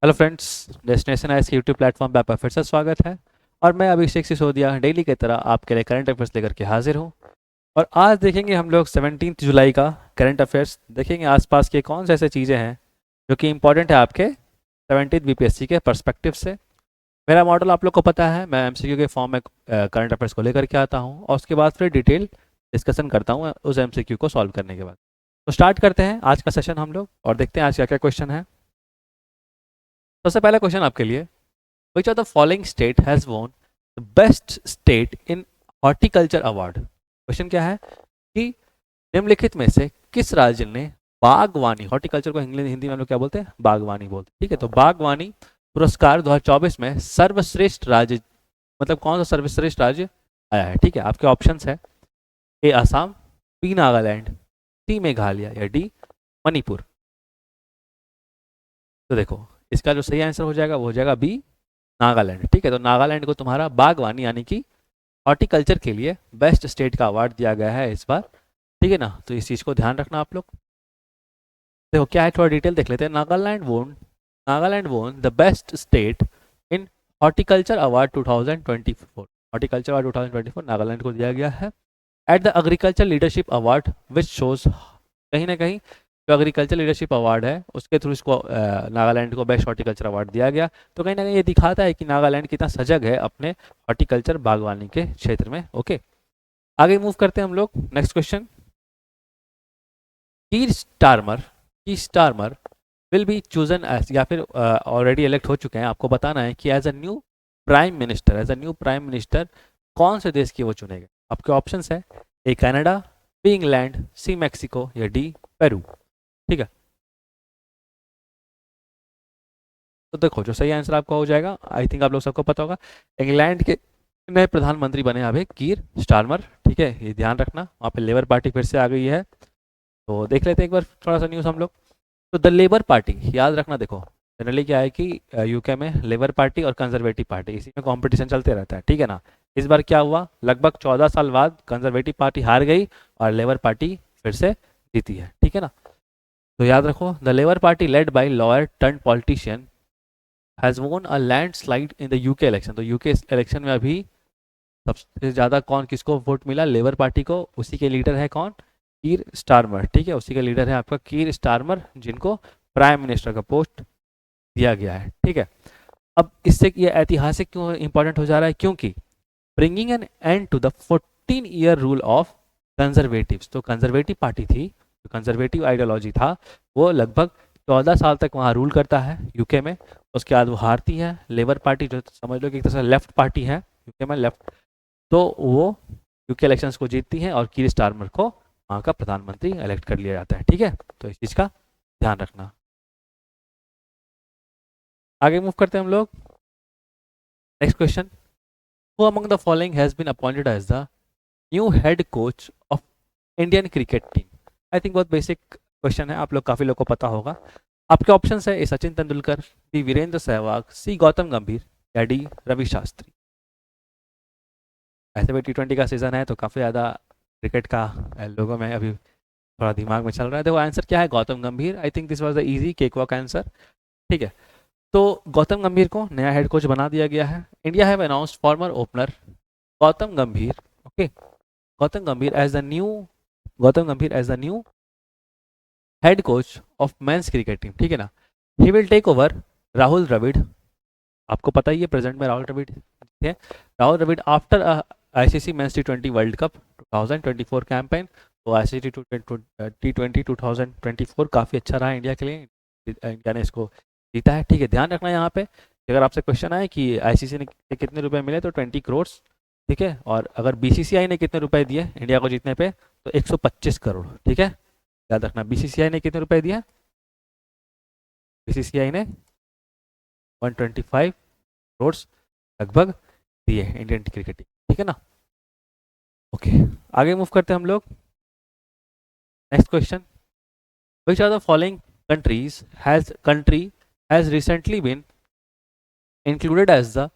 Hello friends, destination ice के YouTube platform पे आपका फिर से स्वागत है। और मैं अभिषेक सिसोदिया डेली की तरह आपके लिए करंट अफेयर्स लेकर के हाजिर हूँ। और आज देखेंगे हम लोग 17 जुलाई का करंट अफेयर्स। देखेंगे आसपास के कौन से ऐसे चीज़ें हैं जो कि इंपॉर्टेंट है आपके 17 बीपीएससी के पर्सपेक्टिव से। मेरा मॉडल आप लोग को पता है, मैं एमसीक्यू के फॉर्म में करंट अफेयर्स को लेकर के आता हूँ और उसके बाद फिर डिटेल डिस्कशन करता हूँ उस एमसीक्यू को सॉल्व करने के बाद। तो स्टार्ट करते हैं आज का सेशन हम लोग और देखते हैं आज क्या क्या क्वेश्चन है। सबसे पहला क्वेश्चन आपके लिए, Which of the following state has won the best state in horticulture award? Question क्या है कि निम्नलिखित में से किस राज्य ने बागवानी, हॉर्टिकल्चर को हिंदी में हम लोग क्या बोलते हैं, बागवानी बोलते हैं, ठीक है। तो बागवानी पुरस्कार 2024 में सर्वश्रेष्ठ राज्य, मतलब कौन सा सर्वश्रेष्ठ राज्य आया है, ठीक है। आपके ऑप्शंस है ए असम, बी नागालैंड, सी मेघालय या डी मणिपुर। तो देखो इसका जो सही आंसर हो जाएगा वो हो जाएगा बी नागालैंड, ठीक है। तो नागालैंड को तुम्हारा बागवानी यानी कि हॉर्टिकल्चर के लिए बेस्ट स्टेट का अवार्ड दिया गया है इस बार, ठीक है ना। तो इस चीज़ को ध्यान रखना आप लोग। देखो क्या है, थोड़ा डिटेल देख लेते हैं। Nagaland won the best state in horticulture award 2024। Horticulture award 2024 Nagaland को दिया गया है at the agriculture leadership award which shows, कहीं ना कहीं जो एग्रीकल्चर लीडरशिप अवार्ड है उसके थ्रू इसको नागालैंड को बेस्ट हॉर्टिकल्चर अवार्ड दिया गया। तो कहीं ना कहीं ये दिखाता है कि नागालैंड कितना सजग है अपने हॉर्टिकल्चर बागवानी के क्षेत्र में। ओके, आगे मूव करते हैं हम लोग। Next question, Keir Starmer, Keir Starmer will be chosen as, या फिर ऑलरेडी इलेक्ट हो चुके हैं, आपको बताना है कि as a new prime minister, as a new prime minister कौन से देश की वो चुनेगा। आपके ऑप्शंस है A Canada, B England, C Mexico या डी पेरू, ठीक है। तो देखो जो सही आंसर आपका हो जाएगा, आई थिंक आप लोग सबको पता होगा, इंग्लैंड के नए प्रधानमंत्री बने अभी कीर स्टारमर, ठीक है। ये ध्यान रखना, वहाँ पे लेबर पार्टी फिर से आ गई है। तो देख लेते हैं एक बार थोड़ा सा न्यूज़ हम लोग। तो द लेबर पार्टी, याद रखना, देखो जनरली क्या है कि यूके में लेबर पार्टी और कंजर्वेटिव पार्टी इसी में कंपटीशन चलते रहता है, ठीक है ना। इस बार क्या हुआ, लगभग 14 साल बाद कंजर्वेटिव पार्टी हार गई और लेबर पार्टी फिर से जीती है, ठीक है ना। तो याद रखो, the labour party led by lawyer turn politician has वोन अ landslide in the UK election. तो यूके इलेक्शन में अभी सबसे ज़्यादा कौन, किसको वोट मिला, लेबर पार्टी को। उसी के लीडर है कौन, कीर स्टारमर, ठीक है। उसी का लीडर है आपका कीर स्टारमर, जिनको प्राइम मिनिस्टर का पोस्ट दिया गया है, ठीक है। अब इससे ये ऐतिहासिक क्यों इंपॉर्टेंट हो जा रहा है, क्योंकि bringing an end to the 14 year rule of Conservatives. तो कंजर्वेटिव पार्टी थी, जो कंजर्वेटिव आइडियोलॉजी था, वो लगभग 14 साल तक वहाँ रूल करता है यूके में। उसके बाद वो हारती है, लेबर पार्टी जो समझ लो कि एक तरह से लेफ्ट पार्टी है यूके में, लेफ्ट, तो वो यूके इलेक्शंस को जीतती हैं और कीर स्टारमर को वहाँ का प्रधानमंत्री इलेक्ट कर लिया जाता है, ठीक है। तो इस चीज़ का ध्यान रखना। आगे मूव करते हैं हम लोग। Next question, who among the following has been appointed as the new head coach of Indian cricket team. I think बहुत बेसिक क्वेश्चन है, आप लोग काफ़ी लोग को पता होगा। आपके ऑप्शन है ए सचिन तेंदुलकर, बी वीरेंद्र सहवाग, सी गौतम गंभीर या डी रवि शास्त्री। ऐसे भी T20 का सीज़न है तो काफ़ी ज़्यादा क्रिकेट का लोगों में अभी थोड़ा दिमाग में चल रहा है। देखो आंसर क्या है, गौतम गंभीर। I think this was the easy cake walk answer, ठीक है। तो गौतम गंभीर को नया हेड कोच बना दिया गया है। India have announced former opener Gautam Gambhir, okay, Gautam Gambhir as the new, Gautam Gambhir as the new head coach of men's cricket team, ठीक है ना। He will take over Rahul Dravid, आपको पता ही है प्रेजेंट में राहुल द्रविड़ थे, Rahul Dravid after ICC men's T20 World Cup 2024 campaign. तो आईसीसी T20 2024 काफ़ी अच्छा रहा इंडिया के लिए, इंडिया ने इसको जीता है, ठीक है। ध्यान रखना यहाँ पे कि अगर आपसे क्वेश्चन आए कि आईसीसी ने कितने रुपए मिले, तो 20 करोड़, ठीक है। और अगर बीसीसीआई ने कितने रुपए दिए इंडिया को जीतने पे, तो 125 करोड़, ठीक है। याद रखना, बीसीसीआई ने कितने रुपए दिए, बीसीसीआई ने 125 करोड़ लगभग दिए इंडियन क्रिकेट टीम, ठीक है ना। ओके, आगे मूव करते हैं हम लोग। Next question, which are the following country has recently been included as the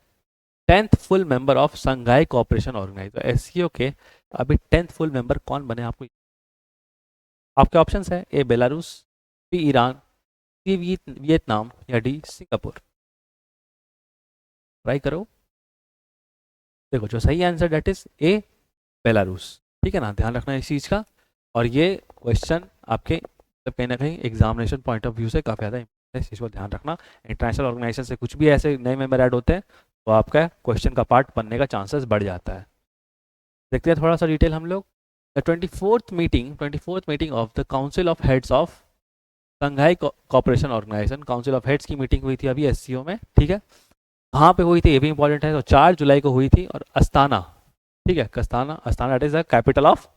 10th full member of Shanghai cooperation organisation, SCO के अभी 10th फुल मेंबर कौन बने आपको। आपके ऑप्शंस है A Belarus, B Iran, Vietnam या डी सिंगापुर? ट्राई करो। देखो जो सही answer that is A, Belarus. ठीक है ना, ध्यान रखना इस चीज़ का। और ये क्वेश्चन आपके मतलब कहीं ना कहीं एग्जामिनेशन पॉइंट ऑफ व्यू से काफ़ी ज़्यादा important है, इस चीज़ को ध्यान रखना। इंटरनेशनल ऑर्गेनाइजेशन से कुछ भी ऐसे नए मेंबर ऐड होते हैं तो आपका क्वेश्चन का पार्ट बनने का चांसेस बढ़ जाता है। देखते हैं थोड़ा सा डिटेल हम लोग। The 24th meeting of the council of heads of Shanghai cooperation organisation, council of heads की मीटिंग हुई थी अभी एससीओ में। ठीक है, कहाँ पे हुई थी ये भी इंपॉर्टेंट है। तो 4 जुलाई को हुई थी और अस्ताना, ठीक है, Astana it is the capital of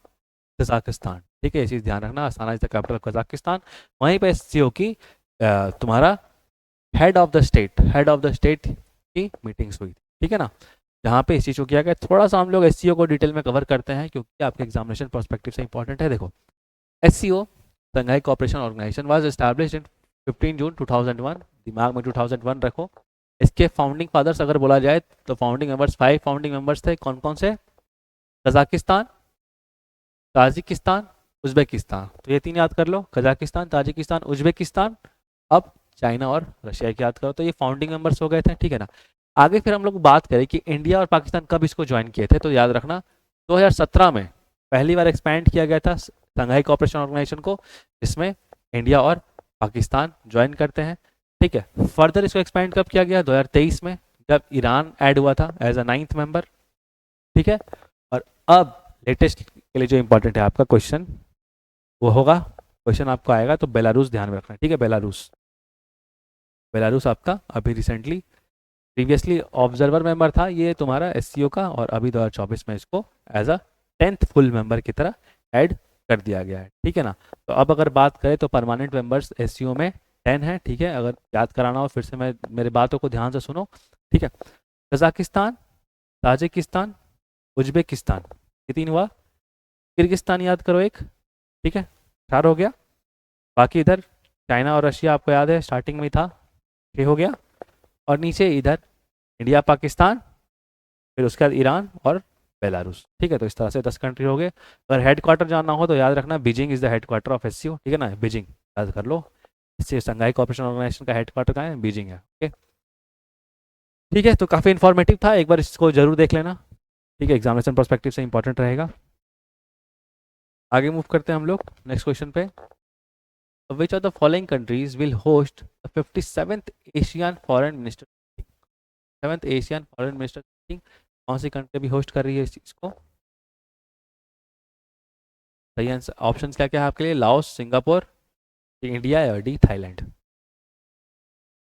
Kazakhstan. ठीक है, ये चीज़ ध्यान रखना, Astana is the capital of Kazakhstan. वहीं पे एससीओ की तुम्हारा हेड ऑफ द स्टेट की मीटिंग्स हुई थी। ठीक है ना, जहाँ पे इस चीज़ को किया गया। थोड़ा सा हम लोग एससीओ को डिटेल में कवर करते हैं क्योंकि आपके एग्जामिनेशन पर्सपेक्टिव से इंपॉर्टेंट है। देखो SCO Shanghai cooperation organisation was established in 15 June 2001। दिमाग में 2001 रखो। इसके फाउंडिंग फादर्स अगर बोला जाए तो फाउंडिंग मेंबर्स 5 फाउंडिंग मेंबर्स थे। कौन कौन से? Kazakhstan, Tajikistan, Uzbekistan. तो ये 3 याद कर लो, कजाकिस्तान, ताजिकिस्तान, उज्बेकिस्तान। अब चाइना और रशिया की याद करो। तो ये फाउंडिंग मेंबर्स हो गए थे। ठीक है ना, आगे फिर हम लोग बात करें कि इंडिया और पाकिस्तान कब इसको ज्वाइन किए थे, तो याद रखना 2017 में पहली बार एक्सपैंड किया गया था संघाई कॉपरेशन ऑर्गेनाइजेशन को, जिसमें इंडिया और पाकिस्तान ज्वाइन करते हैं। ठीक है, फर्दर इसको एक्सपैंड कब किया गया? 2023 में, जब ईरान ऐड हुआ था एज अ 9th मेंबर। ठीक है, और अब लेटेस्ट के लिए जो इंपॉर्टेंट है आपका क्वेश्चन वो होगा, क्वेश्चन आपको आएगा तो बेलारूस ध्यान में रखना। ठीक है, बेलारूस आपका अभी रिसेंटली प्रीवियसली ऑब्जर्वर मेंबर था ये तुम्हारा एससीओ का, और अभी 2024 में इसको as a 10th full member की तरह ऐड कर दिया गया है। ठीक है ना, तो अब अगर बात करें तो परमानेंट मेंबर्स एससीओ में 10 है। ठीक है, अगर याद कराना हो फिर से मैं मेरी बातों को ध्यान से सुनो। ठीक है, कजाकिस्तान, ताजिकिस्तान, उज्बेकिस्तान, ये 3 हुआ। किर्गिस्तान याद करो एक। ठीक है, 4 हो गया। बाकी इधर चाइना और रशिया आपको याद है स्टार्टिंग में ही था, 6 हो गया। और नीचे इधर इंडिया पाकिस्तान, फिर उसके बाद ईरान और बेलारूस। ठीक है, तो इस तरह से 10 कंट्री हो गए। अगर हेड क्वार्टर जानना हो तो याद रखना Beijing is the head quarter of SCO. ठीक है ना, बीजिंग याद कर लो। इससे संघाई कॉपरेशन ऑर्गेनाइजेशन का हेड क्वार्टर कहाँ है? बीजिंग है। ओके, ठीक है, तो काफ़ी इन्फॉर्मेटिव था, एक बार इसको जरूर देख लेना। ठीक है, एग्जामिनेशन पर्सपेक्टिव से इंपॉर्टेंट रहेगा। आगे मूव करते हैं हम लोग नेक्स्ट क्वेश्चन पे। विच of the following countries will host the 57th Asian foreign minister meeting? 7th Asian foreign minister meeting कौन सी कंट्री भी होस्ट कर रही है इस चीज़ को? सही आंसर ऑप्शन क्या क्या है आपके लिए? लाओस, सिंगापुर, इंडिया या डी थाईलैंड?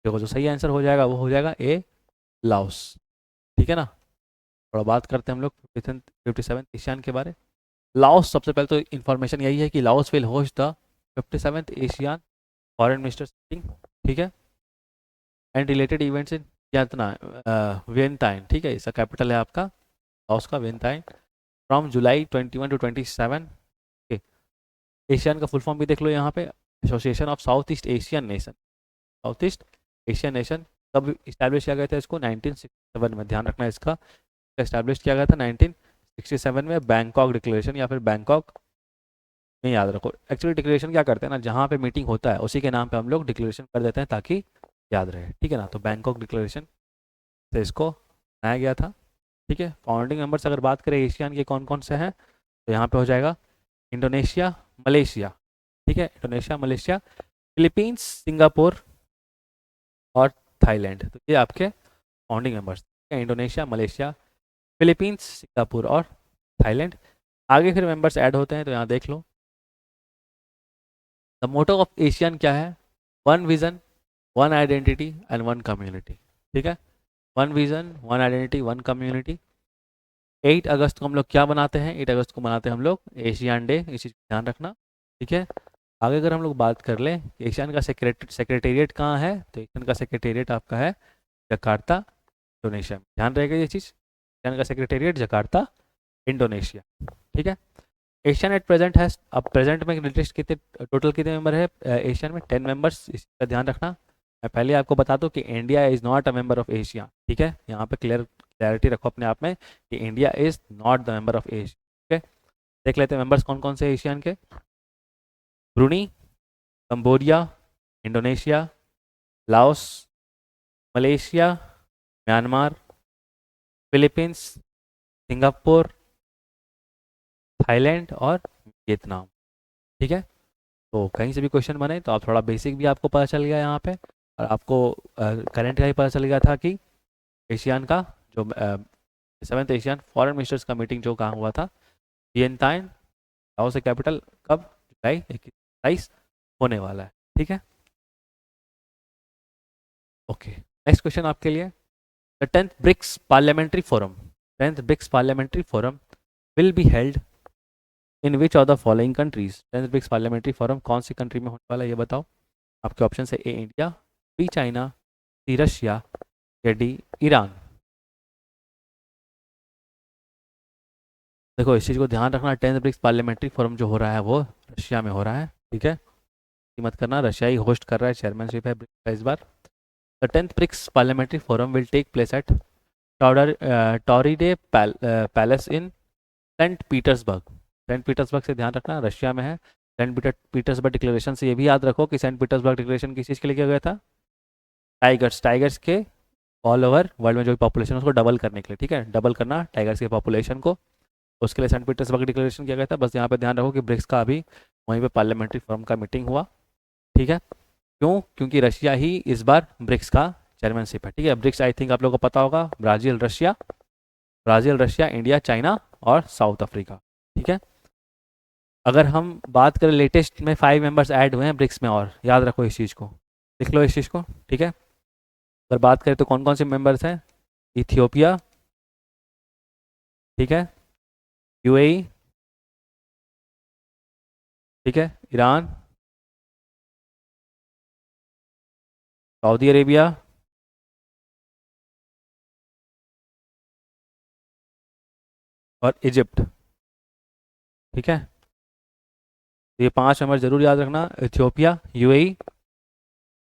देखो जो सही आंसर हो जाएगा वो हो जाएगा ए, लाओस। ठीक है ना, थोड़ा बात करते हैं हम लोग 57 एशियन के बारे। लाओस, सबसे पहले तो इन्फॉर्मेशन यही है कि Laos will host the 57th Asian foreign ministers meeting. ठीक है, एंड रिलेटेड इवेंट्स इन इतना वियनताइन। ठीक है, इसका कैपिटल है आपका लाओस का वियनताइन, फ्रॉम जुलाई 21 to 27। एशियन का फुल फॉर्म भी देख लो यहाँ पे, association of south east Asian nation. South east Asian nation कब इस्टेब्लिश किया गया था इसको? 1967 में। ध्यान रखना इसका, इस्टेब्लिश किया गया था 1967 में, बैंकॉक डिक्लेरेशन या फिर बैंकॉक में। याद रखो एक्चुअली डिक्लेरेशन क्या करते हैं ना, जहाँ पे मीटिंग होता है उसी के नाम पे हम लोग डिक्लेरेशन कर देते हैं ताकि याद रहे। ठीक है ना, तो बैंकॉक डिक्लेरेशन से इसको बनाया गया था। ठीक है, फाउंडिंग मेंबर्स अगर बात करें एशियन के कौन कौन से हैं तो यहाँ पे हो जाएगा इंडोनेशिया, मलेशिया। ठीक है, इंडोनेशिया, मलेशिया, फिलीपींस, सिंगापुर और थाईलैंड। तो ये आपके फाउंडिंग मेंबर्स हैं, इंडोनेशिया, मलेशिया, फिलीपींस, सिंगापुर और थाईलैंड। आगे फिर मेंबर्स ऐड होते हैं तो यहाँ देख लो। द मोटो ऑफ एशियन क्या है? One vision, one identity and one community. ठीक है, one vision, one identity, one community. 8 अगस्त को हम लोग क्या बनाते हैं? 8 अगस्त को मनाते हैं हम लोग एशियन डे, इस चीज़ का ध्यान रखना। ठीक है, आगे अगर हम लोग बात कर लें एशियन का सेक्रेटेरिएट कहाँ है, तो एशियन का सेक्रेटेरिएट आपका है जकार्ता, इंडोनेशिया में। ध्यान रहेगा ये चीज़, एशियन का सेक्रेटेरिएट जकार्ता, इंडोनेशिया। ठीक है, एशियन एट प्रेजेंट है, अब प्रेजेंट में लेटेस्ट कितने टोटल कितने मेंबर है एशियन में? 10 मेंबर्स, इसका ध्यान रखना। मैं पहले आपको बता दूं कि India is not a member of Asia. ठीक है, यहाँ पे क्लैरिटी रखो अपने आप में कि India is not the member of Asia. ठीक है, देख लेते हैं मेंबर्स कौन कौन से एशियन के। Bruny, Cambodia, Indonesia, Laos, Malaysia, Myanmar, Philippines, Singapore, Thailand और वियतनाम। ठीक है, तो कहीं से भी क्वेश्चन बने तो आप थोड़ा बेसिक भी आपको पता चल गया यहाँ पे, और आपको करंट का ही पता चल गया था कि एशियान का जो 7th एशियन फॉरेन मिनिस्टर्स का मीटिंग जो कहाँ हुआ था, वियतनाम, लाओस से कैपिटल, कब, जुलाई 21 होने वाला है। ठीक है, ओके। नेक्स्ट क्वेश्चन आपके लिए, the 10th BRICS parliamentary forum will be held in which of the following countries. 10th BRICS parliamentary forum कौन सी कंट्री में होने वाला है ये बताओ। आपके ऑप्शन है ए India, B China, see Russia या डी ईरान। देखो इस चीज़ को ध्यान रखना, 10th ब्रिक्स पार्लियामेंट्री फोरम जो हो रहा है वो रशिया में हो रहा है। ठीक है, मत करना, रशिया ही होस्ट कर रहा है, चेयरमैनशिप है ब्रिक्स का इस बार। The 10th BRICS parliamentary forum will take place at Tauride Palace in Saint Petersburg. Saint Petersburg से ध्यान रखना, रशिया में है। सेंट पीटर्सबर्ग डिक्लेरेशन से ये भी याद रखो कि सेंट पीटर्सबर्ग डिक्लेरेशन किस चीज़ के लिए किया गया था, टाइगर्स के ऑल ओवर वर्ल्ड में जो भी पॉपुलेशन है उसको डबल करने के लिए। ठीक है, डबल करना टाइगर्स की पॉपुलेशन को, उसके लिए सेंट पीटर्सबर्ग डिक्लेरेशन किया गया था। बस यहाँ पे ध्यान रखो कि ब्रिक्स का अभी वहीं पे पार्लियामेंट्री फोरम का मीटिंग हुआ। ठीक है, क्यों, क्योंकि रशिया ही इस बार ब्रिक्स का चेयरमैनशिप है। ठीक है, ब्रिक्स आई थिंक आप लोगों को पता होगा, ब्राज़ील, रशिया, इंडिया, चाइना और साउथ अफ्रीका। ठीक है, अगर हम बात करें लेटेस्ट में 5 मेंबर्स ऐड हुए हैं ब्रिक्स में, और याद रखो इस चीज़ को, लिख लो इस चीज़ को। ठीक है, अगर बात करें तो कौन कौन से मेंबर्स हैं, इथियोपिया, ठीक है, यूएई, ठीक है, ईरान, सऊदी अरेबिया और इजिप्ट। ठीक है, तो ये 5 मेंबर जरूर याद रखना, Ethiopia, UAE,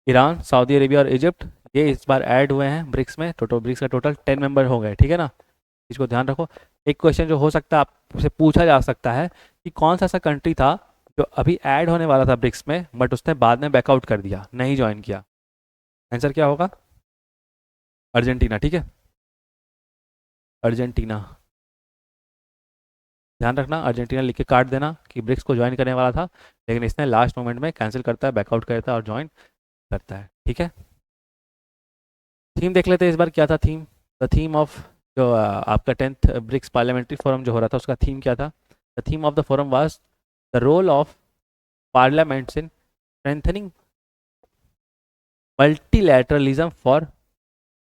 Iran, Saudi Arabia और इजिप्ट, ये इस बार ऐड हुए हैं ब्रिक्स में। टोटल ब्रिक्स का टोटल 10 मेंबर हो गए। ठीक है ना, इसको ध्यान रखो। एक क्वेश्चन जो हो सकता है आपसे पूछा जा सकता है कि कौन सा ऐसा कंट्री था जो अभी ऐड होने वाला था ब्रिक्स में बट उसने बाद में बैकआउट कर दिया, नहीं ज्वाइन किया। आंसर क्या होगा, अर्जेंटीना। ठीक है, अर्जेंटीना, ध्यान रखना, अर्जेंटीना लिख के काट देना कि ब्रिक्स को ज्वाइन करने वाला था लेकिन इसने लास्ट मोमेंट में कैंसिल करता है, बैकआउट करता है और ज्वाइन करता है। ठीक है, थीम देख लेते हैं इस बार क्या था थीम। द थीम ऑफ जो आपका 10th ब्रिक्स पार्लियामेंट्री फोरम जो हो रहा था उसका थीम क्या था। The theme of the forum was the role of parliaments in strengthening multilateralism for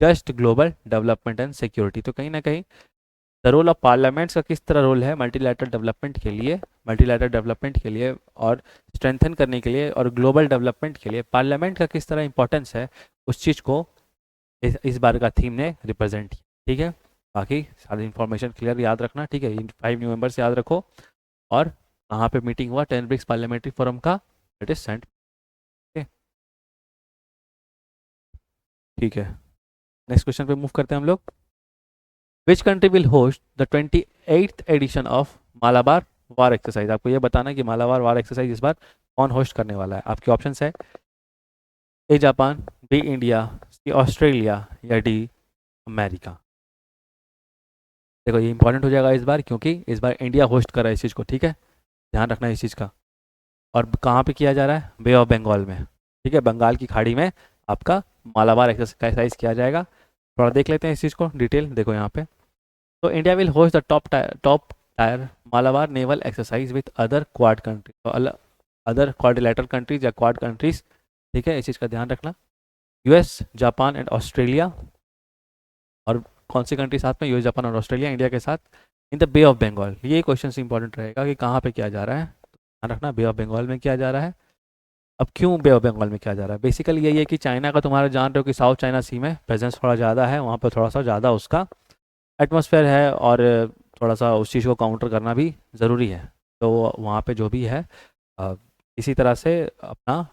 just global development and security. तो कहीं ना कहीं द रोल ऑफ पार्लियामेंट्स का किस तरह रोल है मल्टीलैटरल डेवलपमेंट के लिए और स्ट्रेंथन करने के लिए और ग्लोबल डेवलपमेंट के लिए पार्लियामेंट का किस तरह इंपॉर्टेंस है, उस चीज़ को इस बार का थीम ने रिप्रेजेंट किया। ठीक है, बाकी सारी इन्फॉर्मेशन क्लियर याद रखना। ठीक है, इन 5 न्यू मेंबर्स याद रखो, और कहाँ पे मीटिंग हुआ, 10 ब्रिक्स पार्लियामेंट्री फोरम का, इट इज सेंट। ठीक है, नेक्स्ट क्वेश्चन पे मूव करते हैं हम लोग। Which country will host the 28th edition of Malabar war exercise. आपको ये बताना है कि मालाबार वार एक्सरसाइज इस बार कौन होस्ट करने वाला है। आपके ऑप्शन है A Japan, B India, C Australia या डी अमेरिका। देखो ये इंपॉर्टेंट हो जाएगा इस बार क्योंकि इस बार इंडिया होस्ट कर रहा है इस चीज़ को। ठीक है, ध्यान रखना इस चीज़ का। और कहाँ पे किया जा रहा है, बे ऑफ बंगाल में। ठीक है, बंगाल की खाड़ी में आपका मालाबार एक्सरसाइज किया जाएगा। थोड़ा देख लेते हैं इस चीज़ को डिटेल। देखो यहाँ पे, तो India will host the top tier Malabar naval exercise with other quad countries, तो अदर क्वाड्रिलेटरल कंट्रीज या क्वाड कंट्रीज। ठीक है, इस चीज़ का ध्यान रखना, यूएस, जापान एंड ऑस्ट्रेलिया। और कौन सी कंट्री साथ में, यूएस, जापान और ऑस्ट्रेलिया इंडिया के साथ, in the bay of Bengal. ये क्वेश्चन इंपॉर्टेंट रहेगा कि कहाँ पे किया जा रहा है, ध्यान रखना, बे ऑफ बंगाल में किया जा रहा है। अब क्यों बे ऑफ बंगाल में किया जा रहा है, बेसिकली यही है कि चाइना का तुम्हारा जान रहे हो कि साउथ चाइना सी में प्रेजेंस थोड़ा ज़्यादा है, वहाँ पर थोड़ा सा ज़्यादा उसका एटमॉस्फेयर है और थोड़ा सा उस चीज़ को काउंटर करना भी ज़रूरी है। तो वहाँ पे जो भी है इसी तरह से अपना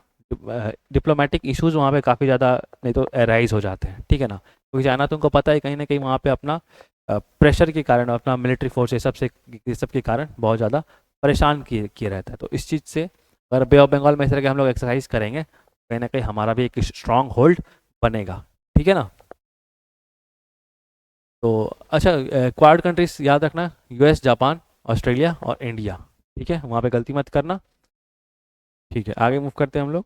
डिप्लोमेटिक इश्यूज वहाँ पे काफ़ी ज़्यादा नहीं तो राइज हो जाते हैं। ठीक है ना, क्योंकि चाइना तुमको पता है कहीं ना कहीं वहाँ पे अपना प्रेशर के कारण, अपना मिलिट्री फोर्स ये सब के कारण बहुत ज़्यादा परेशान किए रहता है। तो इस चीज़ से अगर बे ऑफ बंगाल में इस तरह के हम लोग एक्सरसाइज करेंगे कहीं ना कहीं हमारा भी एक स्ट्रॉन्ग होल्ड बनेगा, ठीक है ना। तो अच्छा, क्वाड कंट्रीज याद रखना, यूएस, जापान, ऑस्ट्रेलिया और इंडिया, ठीक है, वहाँ पे गलती मत करना। ठीक है, आगे मूव करते हैं हम लोग।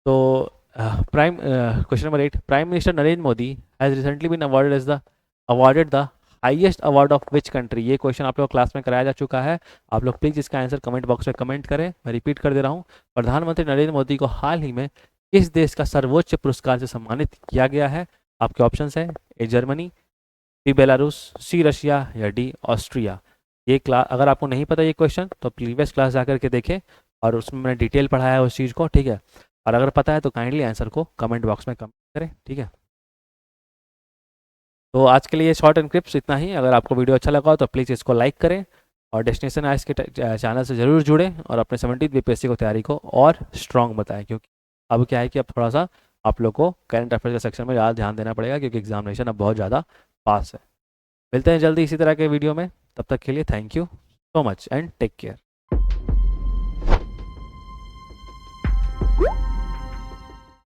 तो prime question number 8, prime minister Narendra Modi has recently been awarded the highest award of which country. ये क्वेश्चन आप लोग क्लास में कराया जा चुका है। आप लोग प्लीज़ इसका आंसर कमेंट बॉक्स में कमेंट करें। मैं रिपीट कर दे रहा हूँ, प्रधानमंत्री नरेंद्र मोदी को हाल ही में किस देश का सर्वोच्च पुरस्कार से सम्मानित किया गया है। आपके ऑप्शंस हैं, A Germany, B Belarus, see Russia या डी ऑस्ट्रिया। ये क्लास अगर आपको नहीं पता ये क्वेश्चन तो प्रीवियस क्लास जा करके देखें, और उसमें मैंने डिटेल पढ़ाया है उस चीज़ को, ठीक है। और अगर पता है तो काइंडली आंसर को कमेंट बॉक्स में कमेंट करें, ठीक है। तो आज के लिए शॉर्ट एंड क्लिप्स इतना ही। अगर आपको वीडियो अच्छा लगा हो तो प्लीज़ इसको लाइक करें, और डेस्टिनेशन आइस के चैनल से ज़रूर जुड़ें, और अपने 17वीं बीपीएससी को तैयारी को और स्ट्रॉन्ग बताएं, क्योंकि अब क्या है कि अब थोड़ा सा आप लोग को करंट अफेयर के सेक्शन में ज़्यादा ध्यान देना पड़ेगा, क्योंकि एग्जामिनेशन अब बहुत ज़्यादा पास है। मिलते हैं जल्दी इसी तरह के वीडियो में, तब तक के लिए thank you so much and take care.